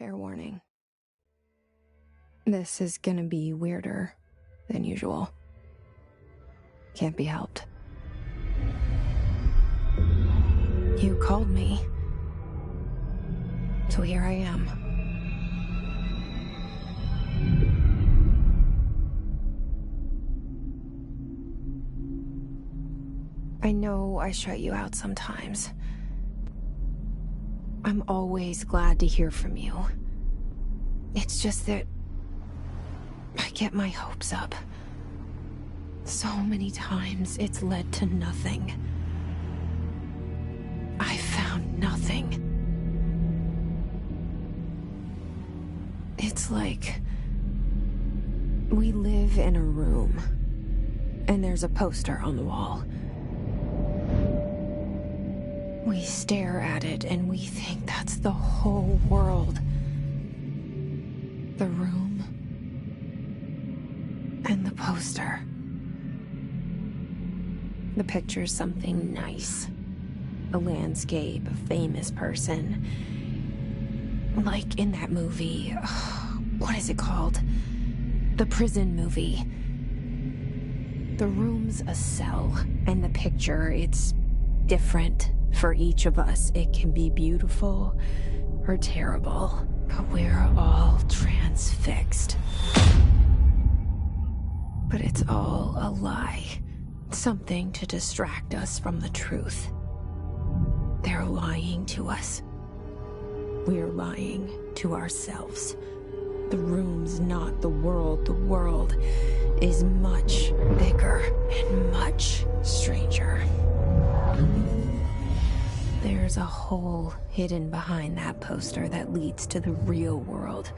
Fair warning. This is gonna be weirder than usual. Can't be helped. You called me. So here I am. I know I shut you out sometimes. I'm always glad to hear from you. It's just that I get my hopes up. So many times it's led to nothing. I found nothing. It's like we live in a room, and there's a poster on the wall. We stare at it and we think that's the whole world. The room and the poster. The picture's something nice. A landscape, a famous person. Like in that movie, what is it called? The prison movie. The room's a cell, and the picture, it's different for each of us. It can be beautiful or terrible, but we're all transfixed. But it's all a lie. Something to distract us from the truth. They're lying to us. We're lying to ourselves. The room's not the world. The world is much bigger and much stranger. There's a hole hidden behind that poster that leads to the real world.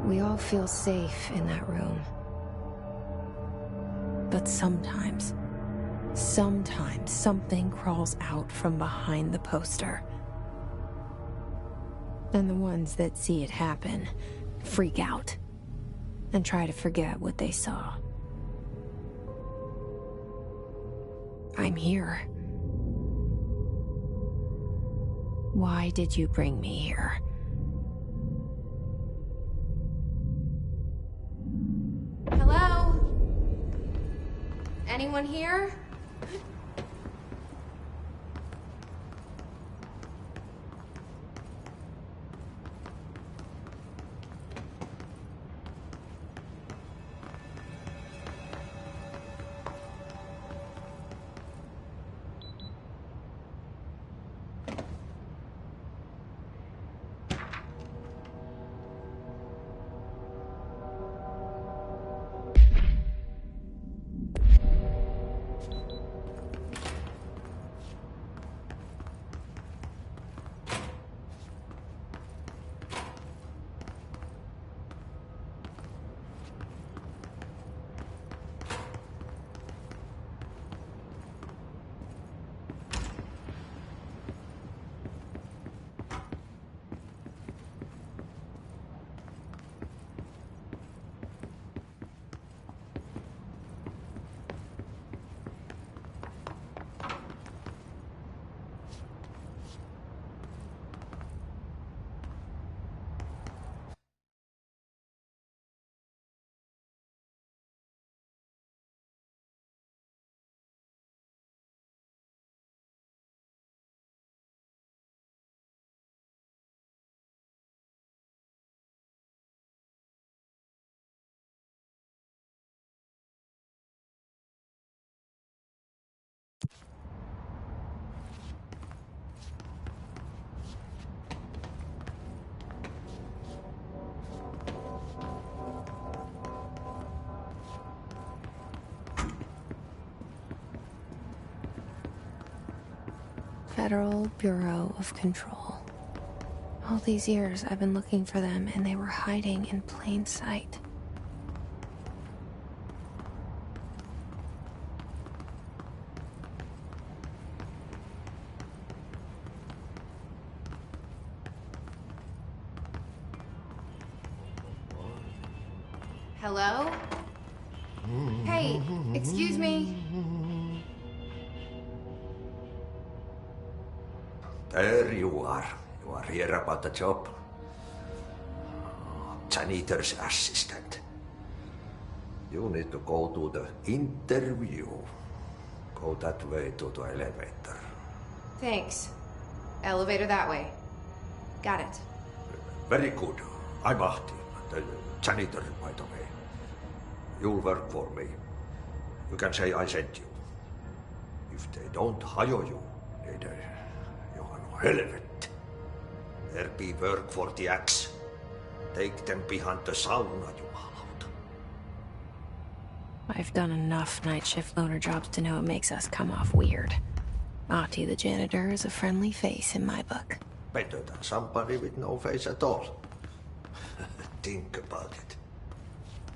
We all feel safe in that room. But sometimes something crawls out from behind the poster. And the ones that see it happen freak out and try to forget what they saw. I'm here. Why did you bring me here? Hello? Anyone here? Federal Bureau of Control. All these years I've been looking for them, and they were hiding in plain sight. Hello? Hey, excuse me. There you are. You are here about the job. janitor's assistant. You need to go to the interview. Go that way to the elevator. Thanks. Elevator that way. Got it. Very good. I'm Ahti, the janitor, by the way. You'll work for me. You can say I sent you. If they don't hire you, you are no helvet. There be work for the axe. Take them behind the sauna, jumalauta. I've done enough night shift loner jobs to know it makes us come off weird. Ahti the janitor is a friendly face in my book. Better than somebody with no face at all. Think about it.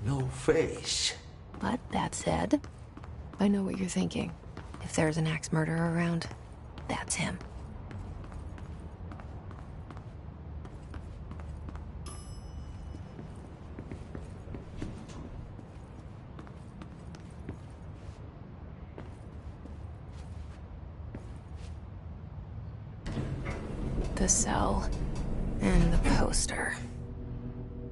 No face. But that said, I know what you're thinking. If there's an axe murderer around, that's him. The cell and the poster.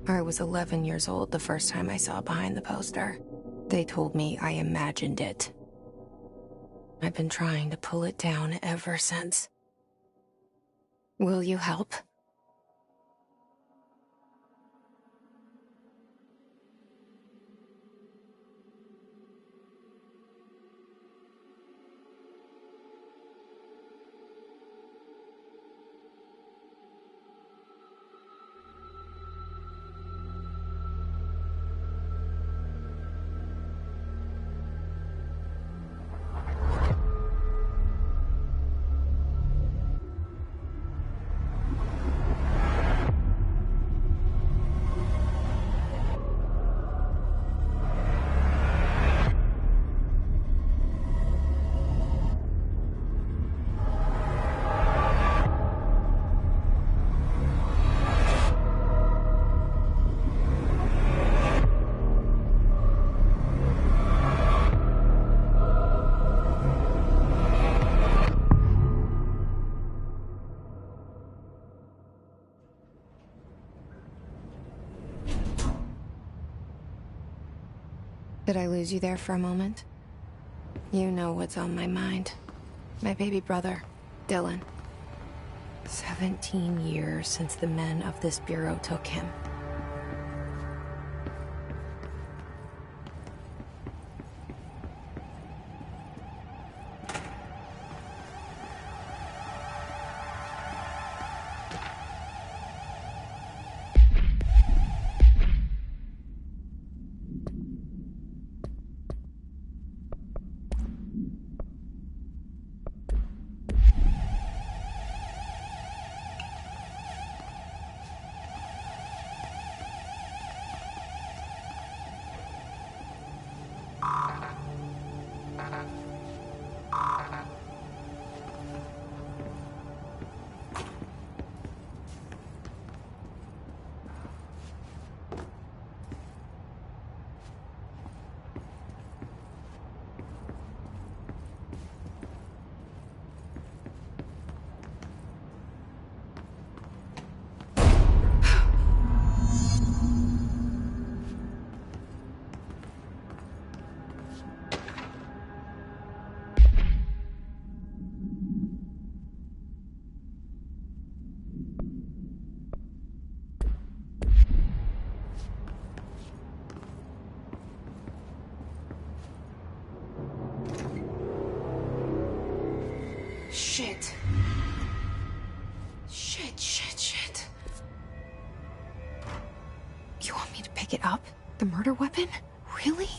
I was 11 years old the first time I saw behind the poster. They told me I imagined it. I've been trying to pull it down ever since. Will you help? Did I lose you there for a moment? You know what's on my mind. My baby brother, Dylan. 17 years since the men of this bureau took him. Shit. Shit. You want me to pick it up? The murder weapon? Really?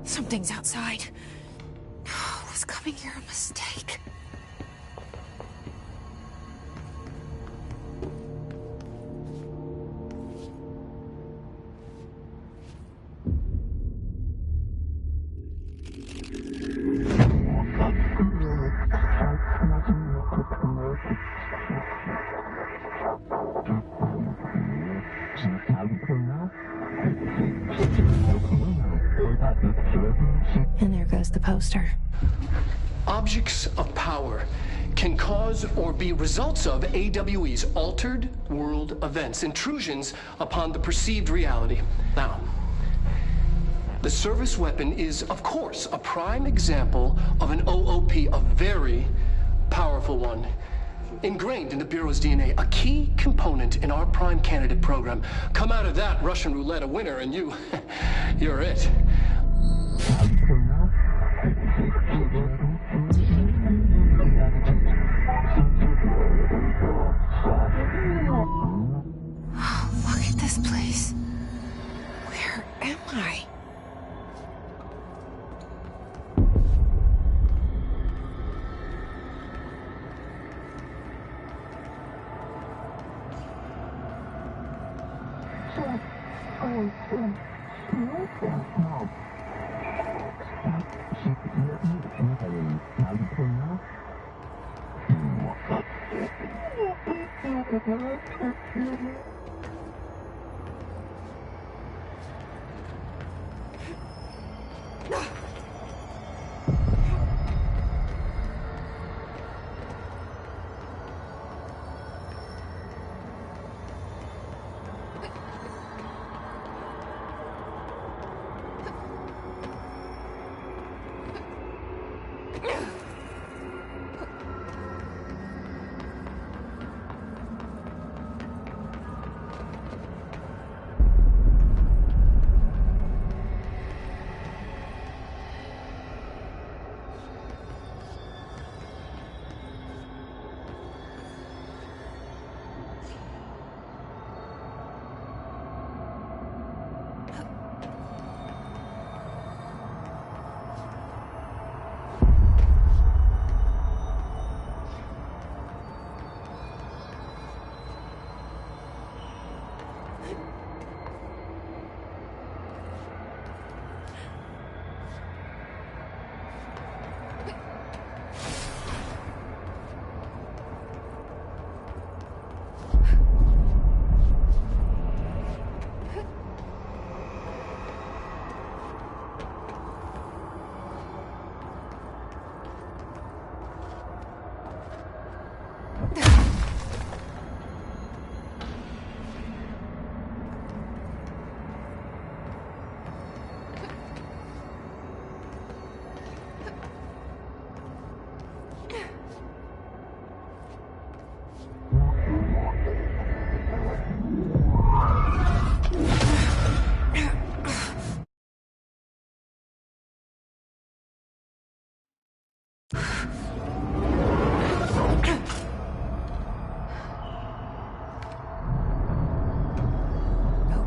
Something's outside. Was coming here a mistake? And there goes the poster. Objects of power can cause or be results of AWE's altered world events, intrusions upon the perceived reality. Now, the service weapon is, of course, a prime example of an OOP, a very powerful one, ingrained in the Bureau's DNA, a key component in our prime candidate program. Come out of that Russian roulette a winner, and you're it. Look at this place. Where am I?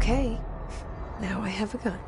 Okay, now I have a gun.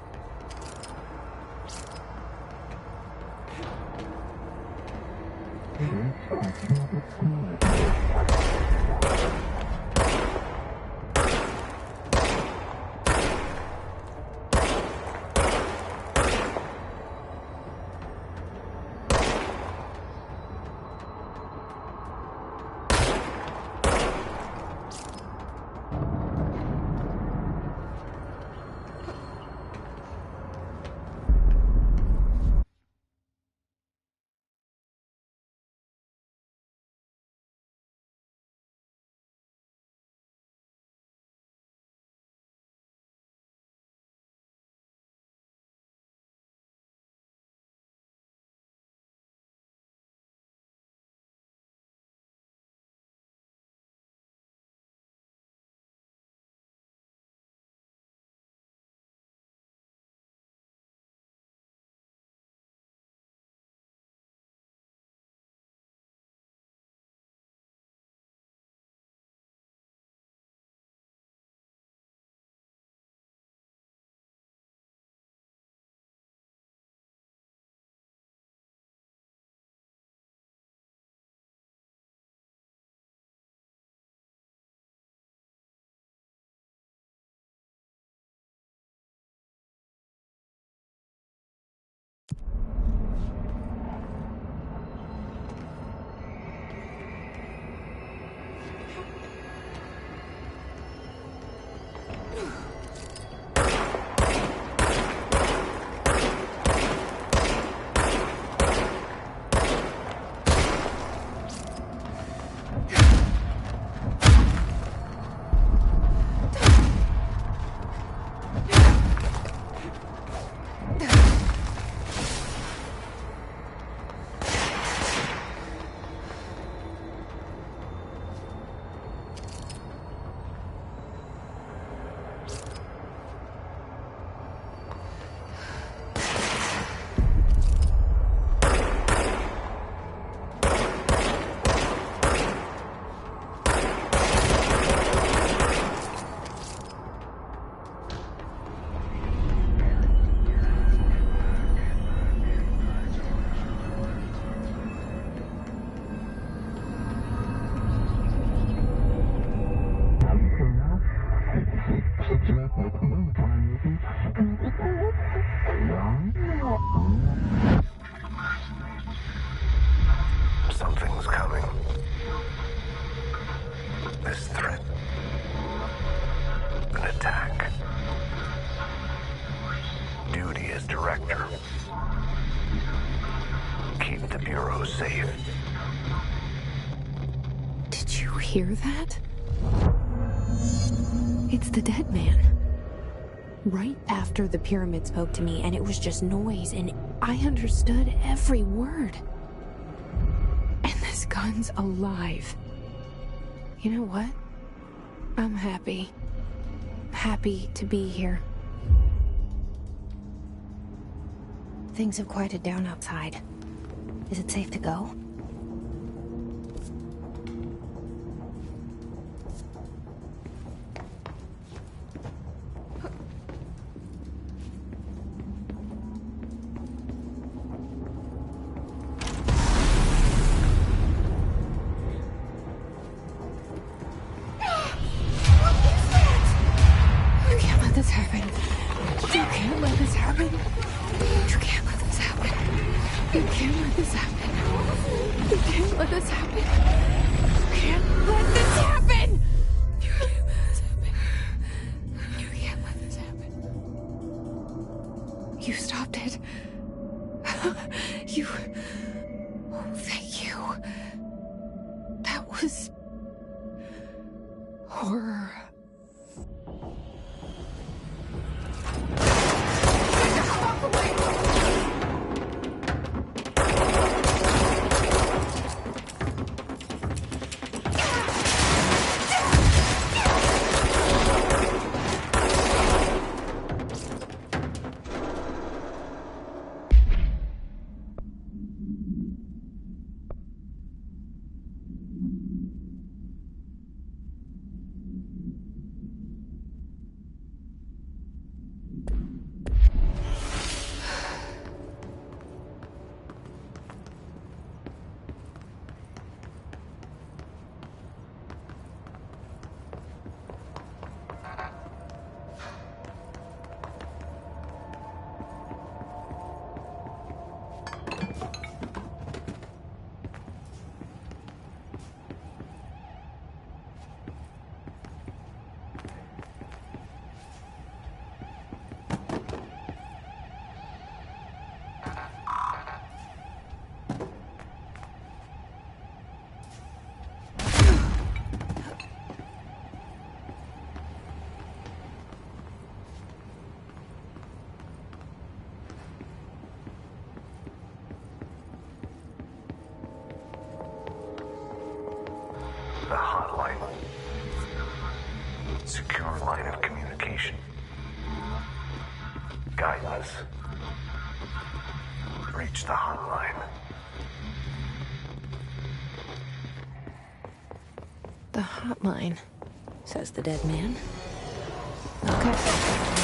keep the Bureau safe. Did you hear that? It's the dead man. Right after the pyramid spoke to me, and it was just noise, and I understood every word. And this gun's alive. You know what? I'm happy. Happy to be here. Things have quieted down outside. Is it safe to go? You stopped it. You... Oh, thank you. That was... horror. The hotline. Secure line of communication. Guide us. Reach the hotline. The hotline, says the dead man. Okay.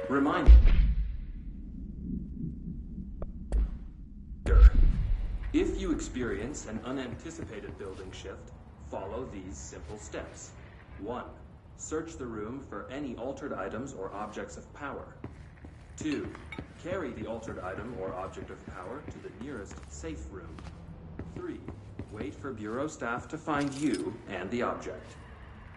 Reminder. If you experience an unanticipated building shift, follow these simple steps. 1. Search the room for any altered items or objects of power. 2. Carry the altered item or object of power to the nearest safe room. 3. Wait for Bureau staff to find you and the object.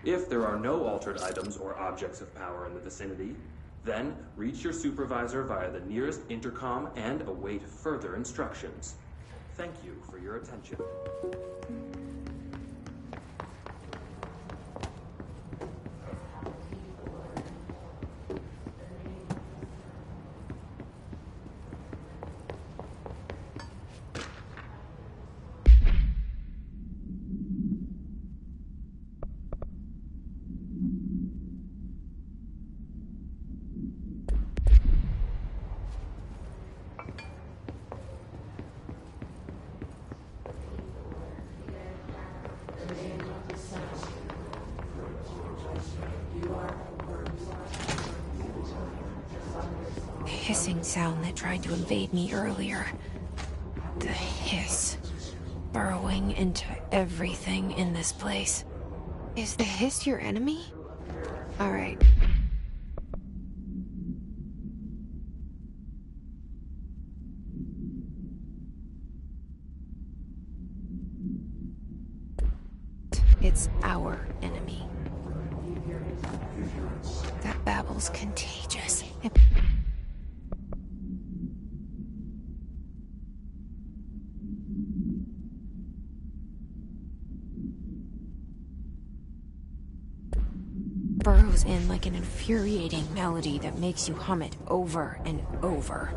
If there are no altered items or objects of power in the vicinity, then reach your supervisor via the nearest intercom and await further instructions. Thank you for your attention. Hissing sound that tried to invade me earlier. The hiss. Burrowing into everything in this place. Is the hiss your enemy? Alright. It's our enemy. That babble's contagious. Burrows in like an infuriating melody that makes you hum it over and over.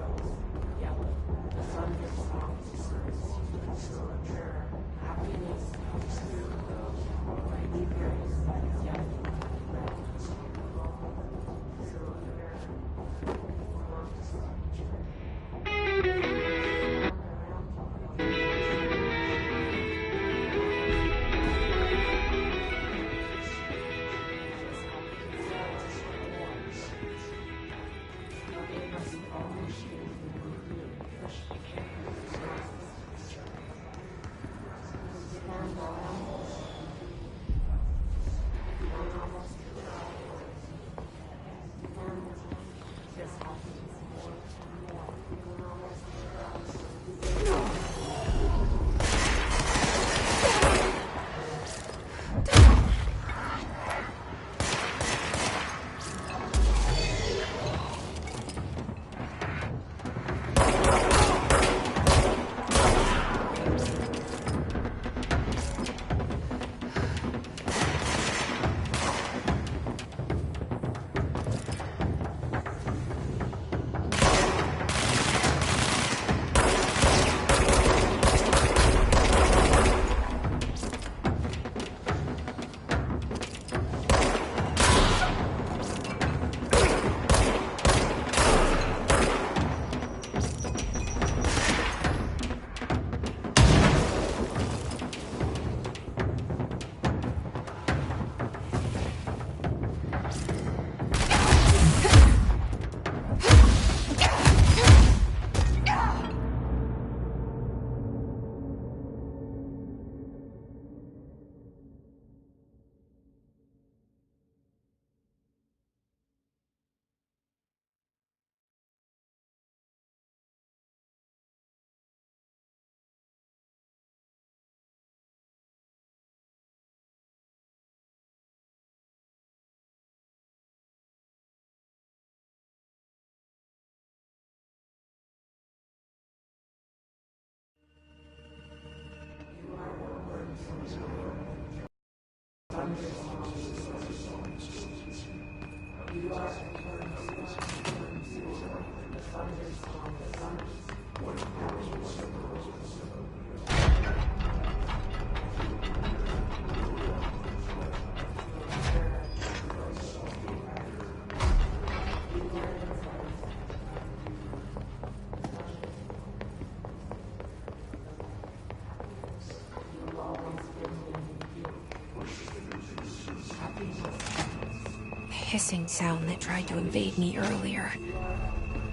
hissing sound that tried to invade me earlier.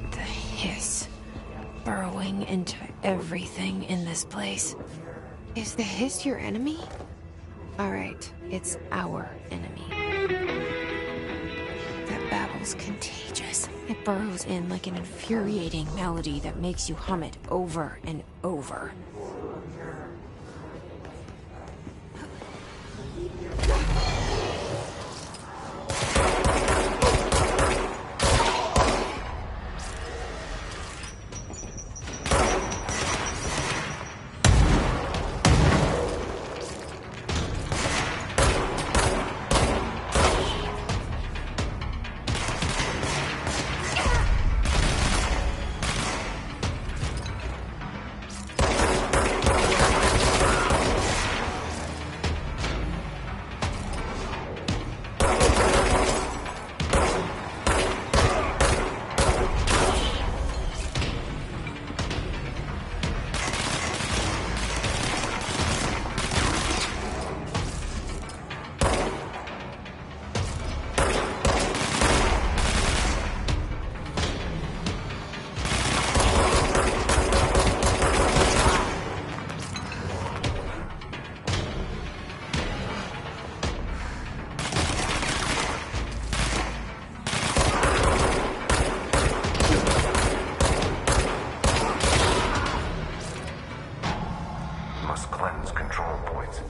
The hiss, burrowing into everything in this place. Is the hiss your enemy? Alright, it's our enemy. That babble's contagious. It burrows in like an infuriating melody that makes you hum it over and over. Must cleanse control points.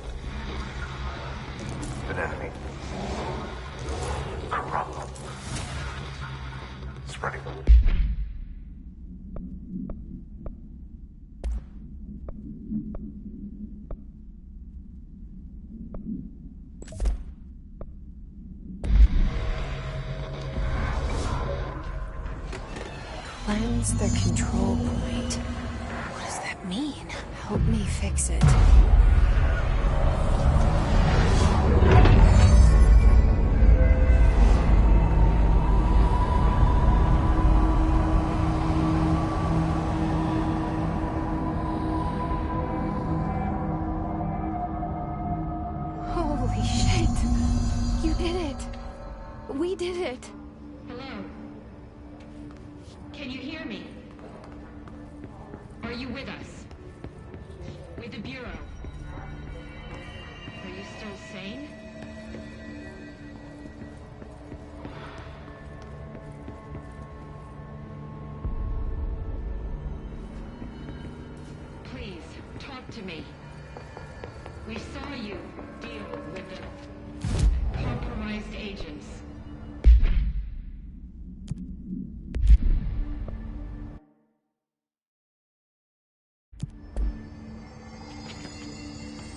An enemy. Corrupt. Spreading. Cleanse the control point. What does that mean? Help me fix it. Holy shit! You did it! We did it! Hello? Can you hear me? Are you with us? With the Bureau? Are you still sane? Please, talk to me. We saw you deal with the compromised agents.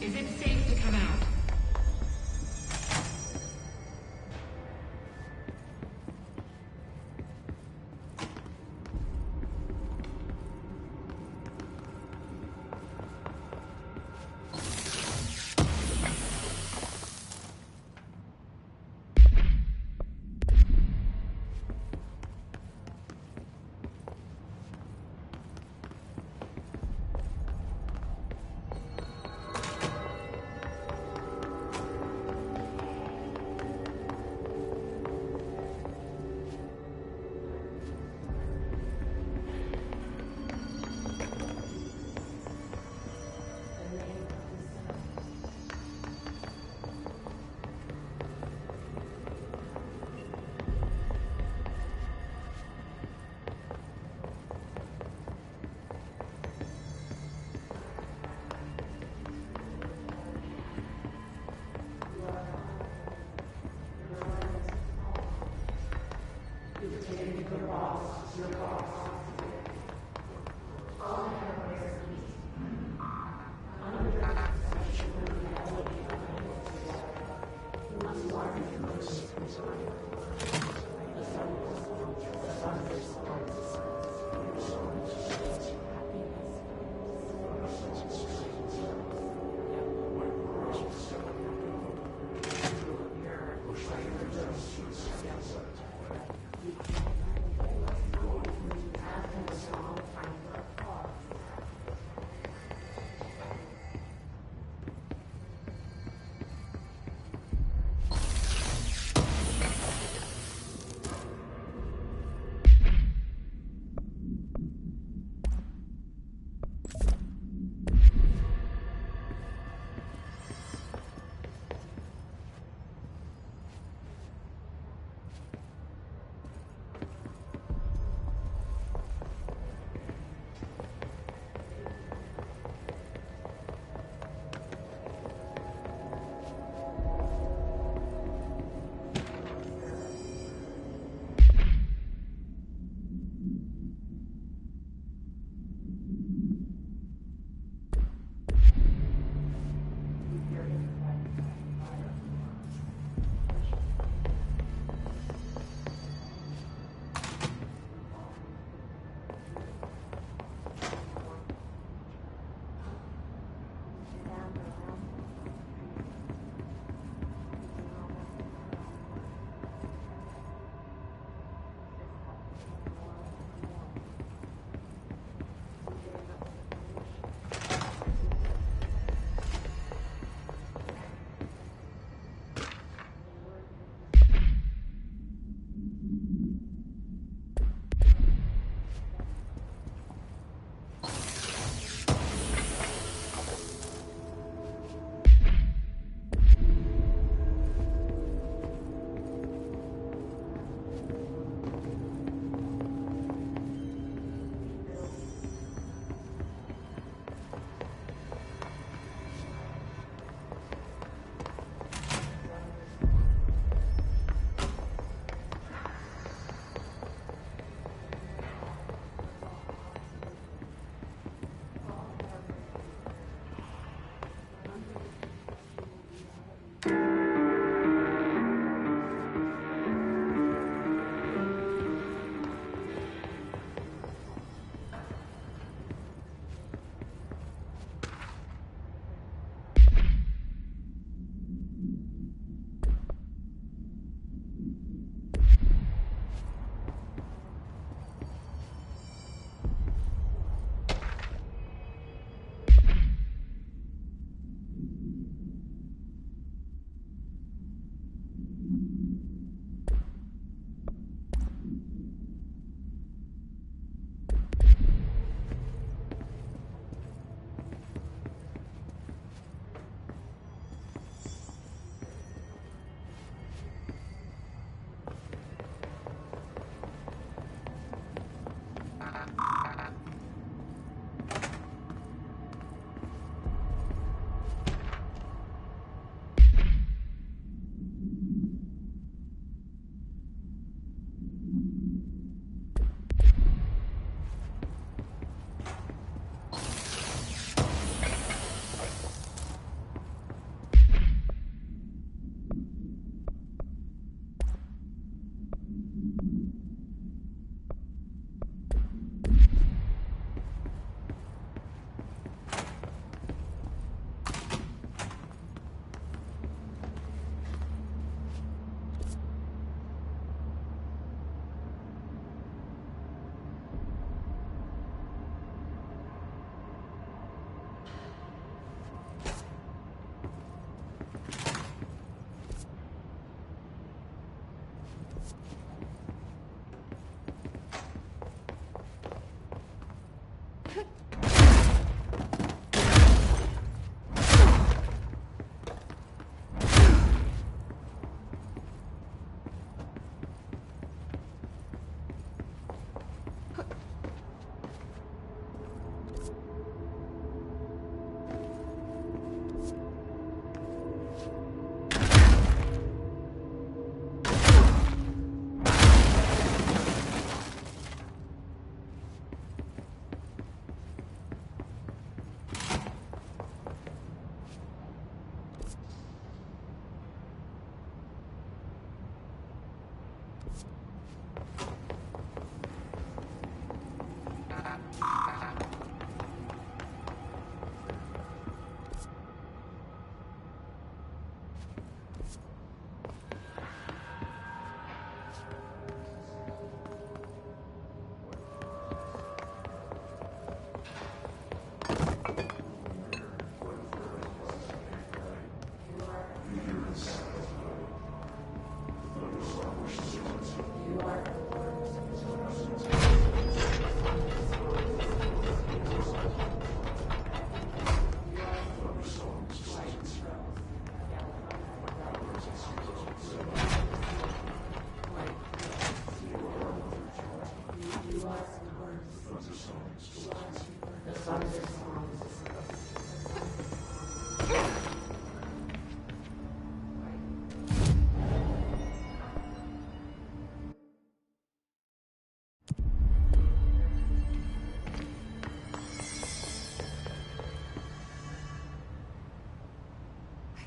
Is it safe to come out?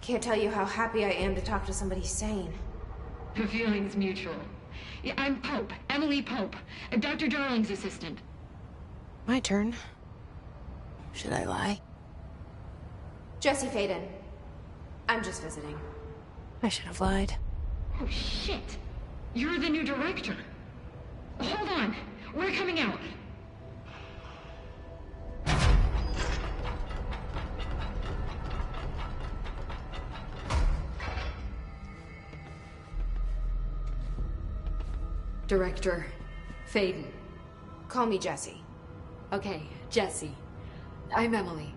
Can't tell you how happy I am to talk to somebody sane. The feeling's mutual. Yeah, I'm Pope, Emily Pope, Dr. Darling's assistant. My turn. Should I lie? Jesse Faden. I'm just visiting. I should have lied. Oh, shit. You're the new director. Hold on. We're coming out. Director Faden. Call me Jesse. Okay, Jesse. I'm Emily.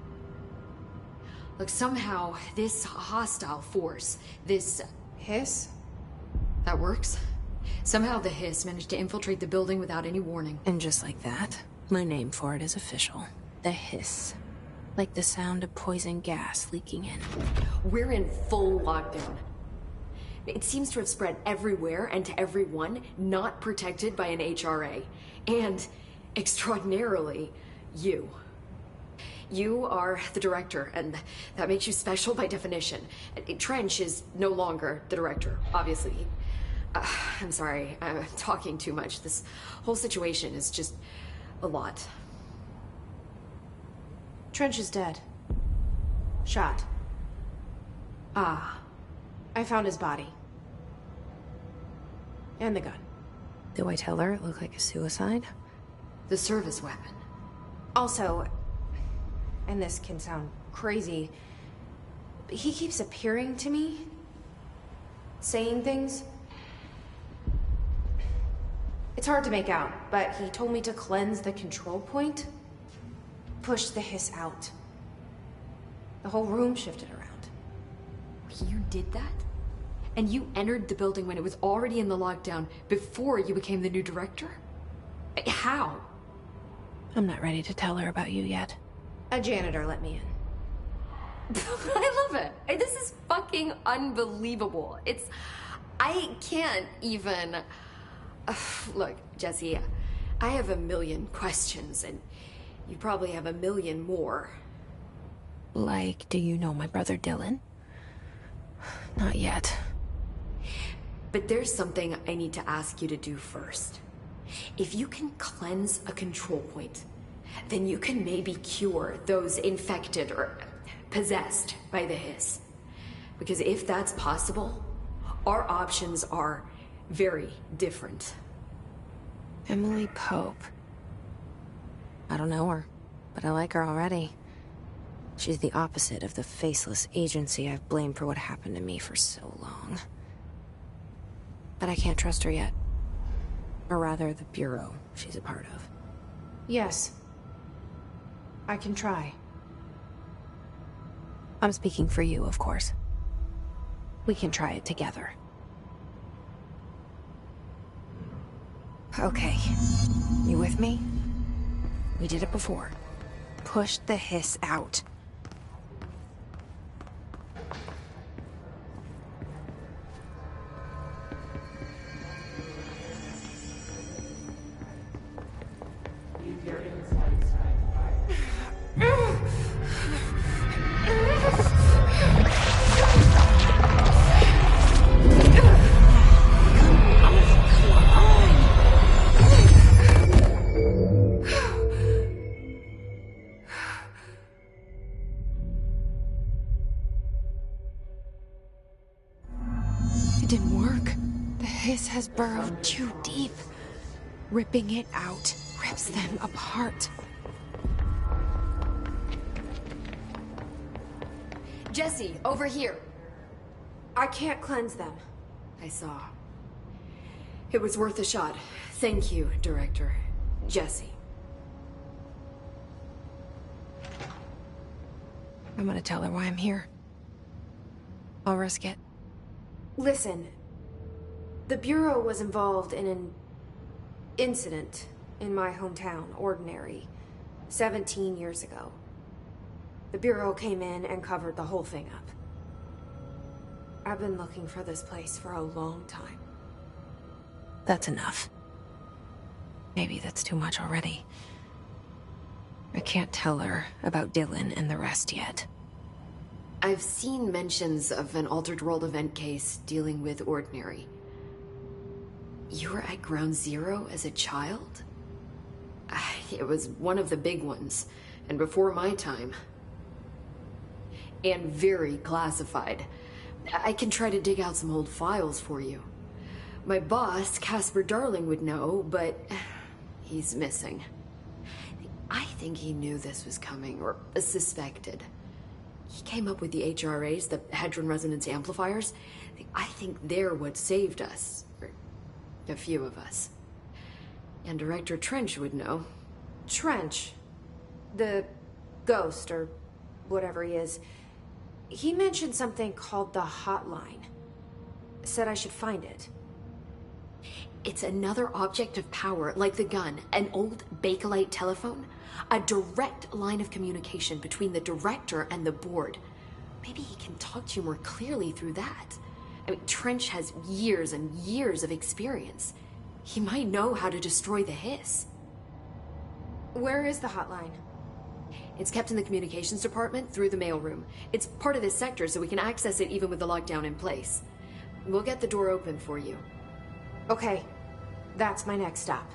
Look, somehow this hostile force, this... Hiss? That works? Somehow the Hiss managed to infiltrate the building without any warning. And just like that, my name for it is official. The Hiss. Like the sound of poison gas leaking in. We're in full lockdown. It seems to have spread everywhere and to everyone not protected by an HRA. And, extraordinarily, you. You are the director, and that makes you special by definition. Trench is no longer the director, obviously. I'm sorry, I'm talking too much. This whole situation is just a lot. Trench is dead. Shot. Ah. I found his body. And the gun. Do I tell her it looked like a suicide? The service weapon. Also, and this can sound crazy, but he keeps appearing to me, saying things. It's hard to make out, but he told me to cleanse the control point, push the Hiss out. The whole room shifted around. You did that? And you entered the building when it was already in the lockdown before you became the new director? How? I'm not ready to tell her about you yet. A janitor let me in. I love it. This is fucking unbelievable. I can't even... Look, Jesse, I have a million questions, and you probably have a million more. Like, do you know my brother Dylan? Not yet. But there's something I need to ask you to do first. If you can cleanse a control point, then you can maybe cure those infected or possessed by the Hiss. Because if that's possible, our options are very different. Emily Pope. I don't know her, but I like her already. She's the opposite of the faceless agency I've blamed for what happened to me for so long. But I can't trust her yet. Or rather, the Bureau she's a part of. Yes. I can try. I'm speaking for you, of course. We can try it together. Okay. You with me? We did it before. Push the Hiss out. It didn't work. The Hiss has burrowed too deep. Ripping it out rips them apart. Jesse, over here. I can't cleanse them. I saw. It was worth a shot. Thank you, Director. Jesse. I'm gonna tell her why I'm here. I'll risk it. Listen, the Bureau was involved in an incident in my hometown, Ordinary, 17 years ago. The Bureau came in and covered the whole thing up. I've been looking for this place for a long time. That's enough. Maybe that's too much already. I can't tell her about Dylan and the rest yet. I've seen mentions of an Altered World event case dealing with Ordinary. You were at Ground Zero as a child? It was one of the big ones, and before my time. And very classified. I can try to dig out some old files for you. My boss, Casper Darling, would know, but he's missing. I think he knew this was coming, or suspected. He came up with the HRAs, the Hadron Resonance Amplifiers. I think they're what saved us. Or a few of us. And Director Trench would know. Trench? The ghost, or whatever he is. He mentioned something called the Hotline. Said I should find it. It's another object of power, like the gun, an old Bakelite telephone. A direct line of communication between the director and the board. Maybe he can talk to you more clearly through that. I mean, Trench has years and years of experience. He might know how to destroy the Hiss. Where is the hotline? It's kept in the communications department through the mailroom. It's part of this sector, so we can access it even with the lockdown in place. We'll get the door open for you. Okay, that's my next stop.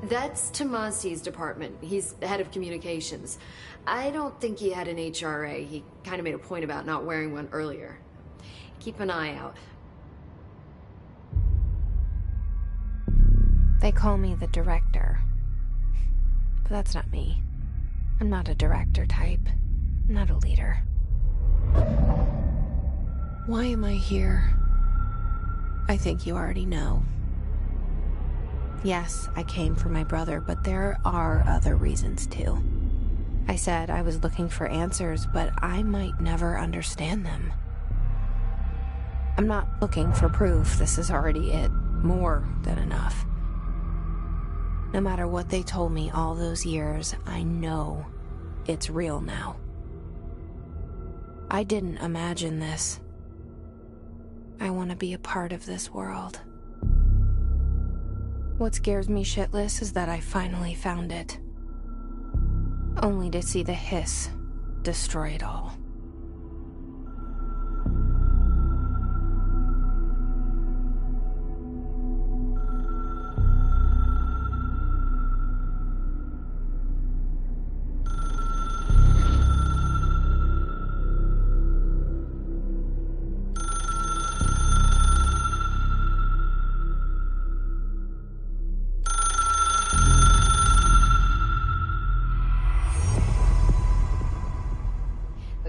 That's Tomasi's department. He's the head of communications. I don't think he had an HRA. He kind of made a point about not wearing one earlier. Keep an eye out. They call me the director. But that's not me. I'm not a director type. I'm not a leader. Why am I here? I think you already know. Yes, I came for my brother, but there are other reasons too. I said I was looking for answers, but I might never understand them. I'm not looking for proof. This is already it. More than enough. No matter what they told me all those years, I know it's real now. I didn't imagine this. I want to be a part of this world. What scares me shitless is that I finally found it. Only to see the Hiss destroy it all.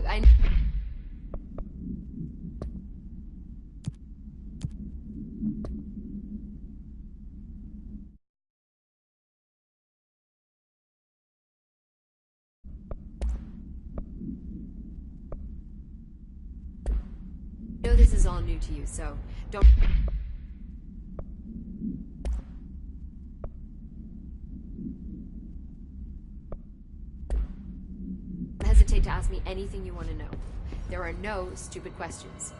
I know this is all new to you, so don't hesitate to ask me anything you want to know. There are no stupid questions.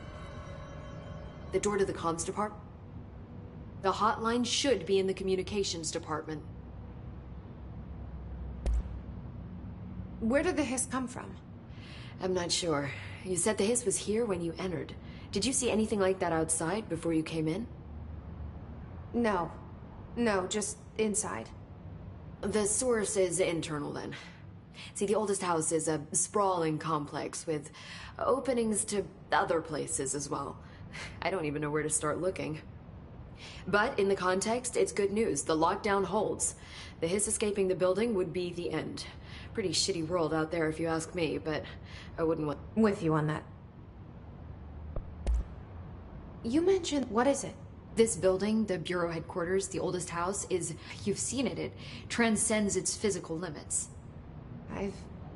The door to the comms department? The hotline should be in the communications department. Where did the Hiss come from? I'm not sure. You said the Hiss was here when you entered. Did you see anything like that outside before you came in? No. No, just inside. The source is internal then. See, the oldest house is a sprawling complex with openings to other places as well. I don't even know where to start looking. But in the context, it's good news. The lockdown holds. The Hiss escaping the building would be the end. Pretty shitty world out there if you ask me, but I wouldn't want... With you on that. You mentioned... What is it? This building, the Bureau headquarters, the oldest house, is... You've seen it. It transcends its physical limits.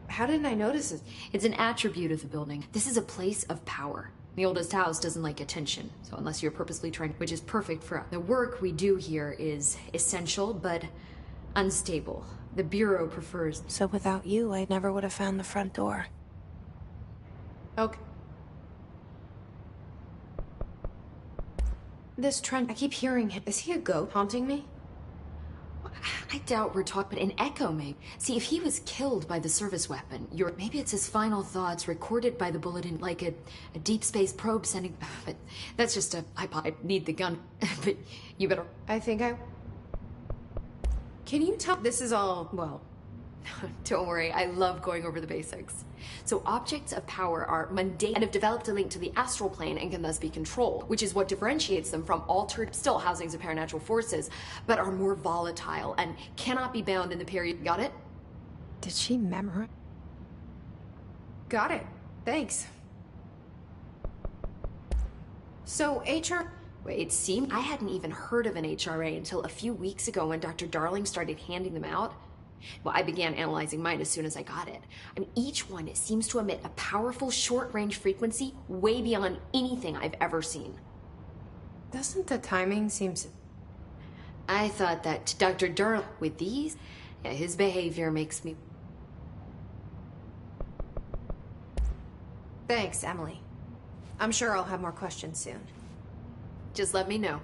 How didn't I notice it? It's an attribute of the building. This is a place of power. The oldest house doesn't like attention, so unless you're purposely trying, which is perfect for us. The work we do here is essential, but unstable. The Bureau prefers... So without you, I never would have found the front door. Okay. This Trench, I keep hearing him. Is he a ghost haunting me? I doubt we're talking, but an Echo maybe. See, if he was killed by the service weapon, maybe it's his final thoughts recorded by the bulletin, like a deep space probe sending. But that's just I need the gun. But you better. Can you tell this is all, Well, don't worry. I love going over the basics. So objects of power are mundane and have developed a link to the astral plane and can thus be controlled, which is what differentiates them from altered, still housings of paranatural forces, but are more volatile and cannot be bound in the period. Got it? Did she memorize? got it. Thanks. So, HR... Wait, it seemed I hadn't even heard of an HRA until a few weeks ago when Dr. Darling started handing them out. Well, I began analyzing mine as soon as I got it. I mean, each one seems to emit a powerful short-range frequency way beyond anything I've ever seen. Doesn't the timing seem... I thought that Dr. Darling, with these, his behavior makes me... Thanks, Emily. I'm sure I'll have more questions soon. Just let me know.